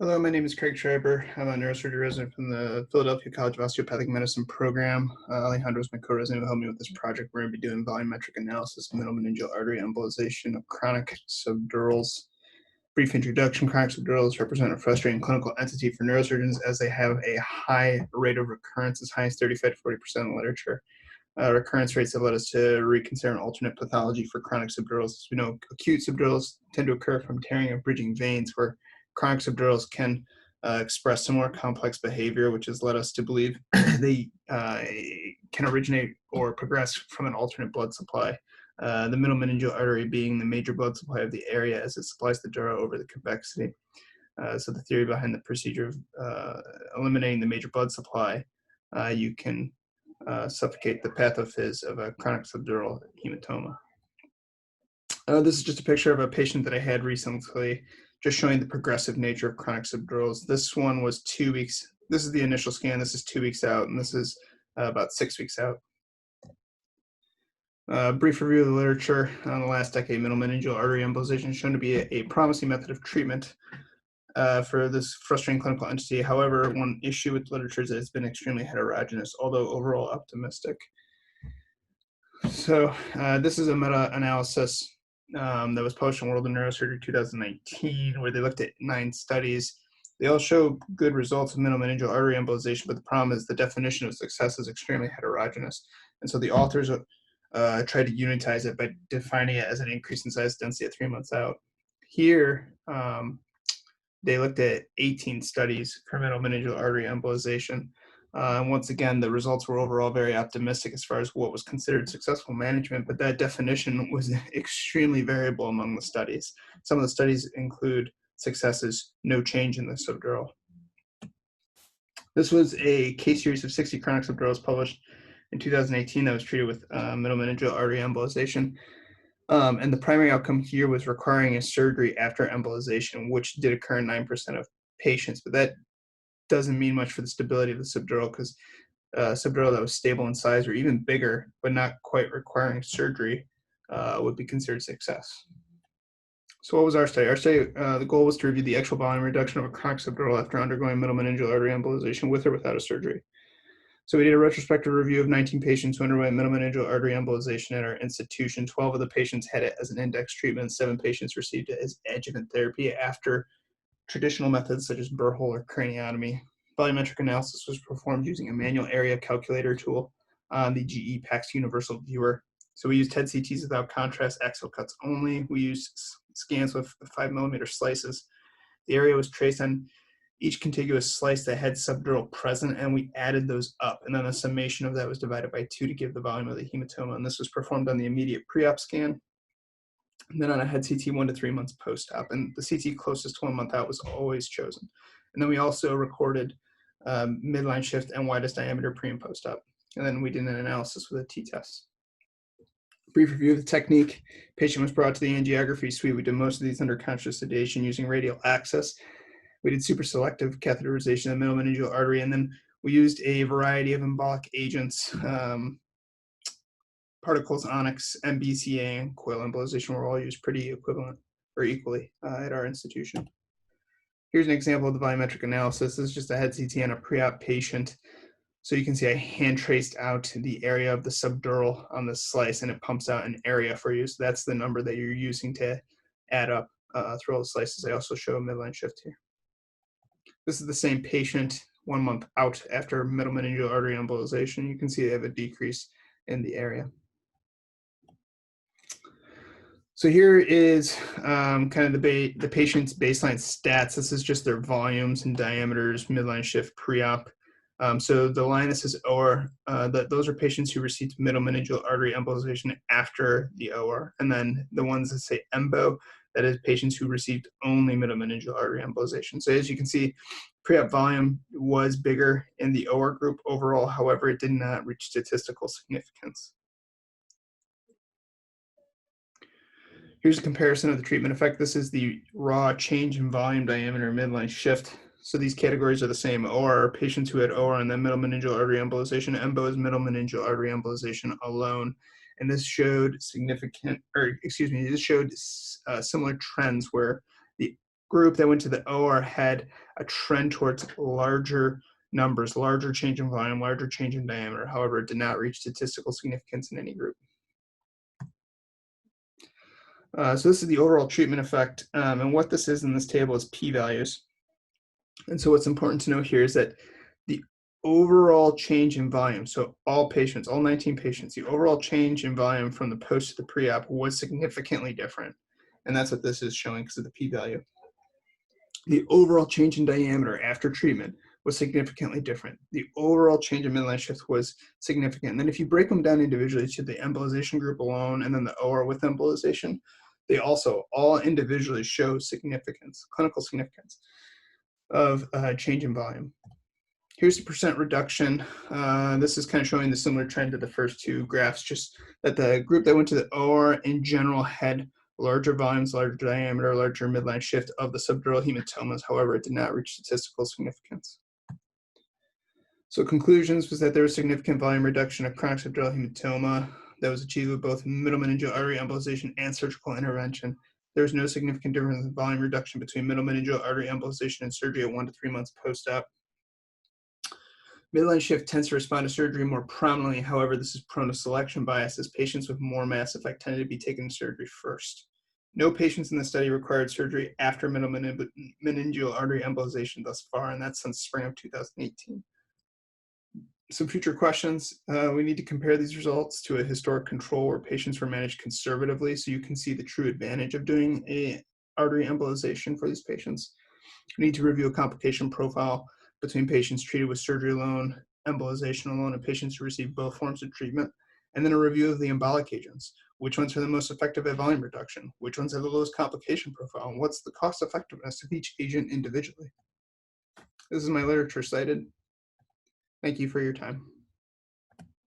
Hello, my name is Craig Schreiber. I'm a neurosurgery resident from the Philadelphia College of Osteopathic Medicine program. Alejandro is my co-resident who helped me with this project. We're going to be doing volumetric analysis of middle meningeal artery embolization of chronic subdurals. Brief introduction: chronic subdurals represent a frustrating clinical entity for neurosurgeons as they have a high rate of recurrence, as high as 35 to 40% in the literature. Recurrence rates have led us to reconsider an alternate pathology for chronic subdurals. As we know, acute subdurals tend to occur from tearing of bridging veins, where chronic subdurals can express similar complex behavior, which has led us to believe they can originate or progress from an alternate blood supply. The middle meningeal artery being the major blood supply of the area as it supplies the dura over the convexity. So the theory behind the procedure of eliminating the major blood supply, you can suffocate the pathophys of a chronic subdural hematoma. This is just a picture of a patient that I had recently, just showing the progressive nature of chronic subdurals. This one was 2 weeks. This is the initial scan. This is 2 weeks out, and this is about 6 weeks out. Brief review of the literature. On the last decade, middle meningeal artery embolization is shown to be a promising method of treatment for this frustrating clinical entity. However, one issue with literature is that it's been extremely heterogeneous, although overall optimistic. So this is a meta-analysis that was published in World of Neurosurgery 2019, where they looked at 9 studies. They all show good results of middle meningeal artery embolization, but the problem is the definition of success is extremely heterogeneous. And so the authors tried to unitize it by defining it as an increase in size density at 3 months out. Here, they looked at 18 studies for middle meningeal artery embolization. And once again, the results were overall very optimistic as far as what was considered successful management, but that definition was extremely variable among the studies. Some of the studies include successes, no change in the subdural. This was a case series of 60 chronic subdurals published in 2018 that was treated with middle meningeal artery embolization. And the primary outcome here was requiring a surgery after embolization, which did occur in 9% of patients, but that doesn't mean much for the stability of the subdural, because subdural that was stable in size or even bigger, but not quite requiring surgery, would be considered success. So what was our study? Our study, the goal was to review the actual volume reduction of a chronic subdural after undergoing middle meningeal artery embolization with or without a surgery. So we did a retrospective review of 19 patients who underwent middle meningeal artery embolization at our institution. 12 of the patients had it as an index treatment. 7 patients received it as adjuvant therapy after traditional methods such as burr hole or craniotomy. Volumetric analysis was performed using a manual area calculator tool on the GE PACS Universal Viewer. So we used head CTs without contrast, axial cuts only. We used scans with 5mm slices. The area was traced on each contiguous slice that had subdural present, and we added those up. And then the summation of that was divided by 2 to give the volume of the hematoma. And this was performed on the immediate pre-op scan, and then on a head CT 1 to 3 months post-op. And the CT closest to 1 month out was always chosen. And then we also recorded midline shift and widest diameter pre and post-op. And then we did an analysis with a t-test. Brief review of the technique. Patient was brought to the angiography suite. We did most of these under conscious sedation using radial access. We did super selective catheterization of the middle meningeal artery, and then we used a variety of embolic agents, particles, onyx, MBCA, and coil embolization were all used pretty equivalent or equally at our institution. Here's an example of the volumetric analysis. This is just a head CT on a pre-op patient. So you can see I hand traced out the area of the subdural on the slice, and it pumps out an area for you. So that's the number that you're using to add up through all the slices. I also show a midline shift here. This is the same patient 1 month out after middle meningeal artery embolization. You can see they have a decrease in the area. So here is kind of the patient's baseline stats. This is just their volumes and diameters, midline shift, pre-op. So the line that says OR, those are patients who received middle meningeal artery embolization after the OR. And then the ones that say EMBO, that is patients who received only middle meningeal artery embolization. So as you can see, pre-op volume was bigger in the OR group overall. However, it did not reach statistical significance. Here's a comparison of the treatment effect. This is the raw change in volume, diameter, midline shift. So these categories are the same. OR are patients who had OR and then middle meningeal artery embolization. EMBO is middle meningeal artery embolization alone. And this showed similar trends where the group that went to the OR had a trend towards larger numbers, larger change in volume, larger change in diameter. However, it did not reach statistical significance in any group. So this is the overall treatment effect, and what this is in this table is p-values. And so what's important to know here is that the overall change in volume, so all patients, all 19 patients, the overall change in volume from the post to the pre-op was significantly different. And that's what this is showing because of the p-value. The overall change in diameter after treatment was significantly different. The overall change in midline shift was significant. And then if you break them down individually to the embolization group alone and then the OR with embolization, they also all individually show significance, clinical significance of change in volume. Here's the percent reduction. This is kind of showing the similar trend to the first two graphs, just that the group that went to the OR in general had larger volumes, larger diameter, larger midline shift of the subdural hematomas. However, it did not reach statistical significance. So conclusions was that there was significant volume reduction of chronic subdural hematoma that was achieved with both middle meningeal artery embolization and surgical intervention. There was no significant difference in volume reduction between middle meningeal artery embolization and surgery at 1 to 3 months post-op. Midline shift tends to respond to surgery more prominently. However, this is prone to selection bias as patients with more mass effect tended to be taken to surgery first. No patients in the study required surgery after middle meningeal artery embolization thus far, and that's since spring of 2018. Some future questions. We need to compare these results to a historic control where patients were managed conservatively so you can see the true advantage of doing a artery embolization for these patients. We need to review a complication profile between patients treated with surgery alone, embolization alone, and patients who received both forms of treatment, and then a review of the embolic agents. Which ones are the most effective at volume reduction? Which ones have the lowest complication profile? And what's the cost effectiveness of each agent individually? This is my literature cited. Thank you for your time.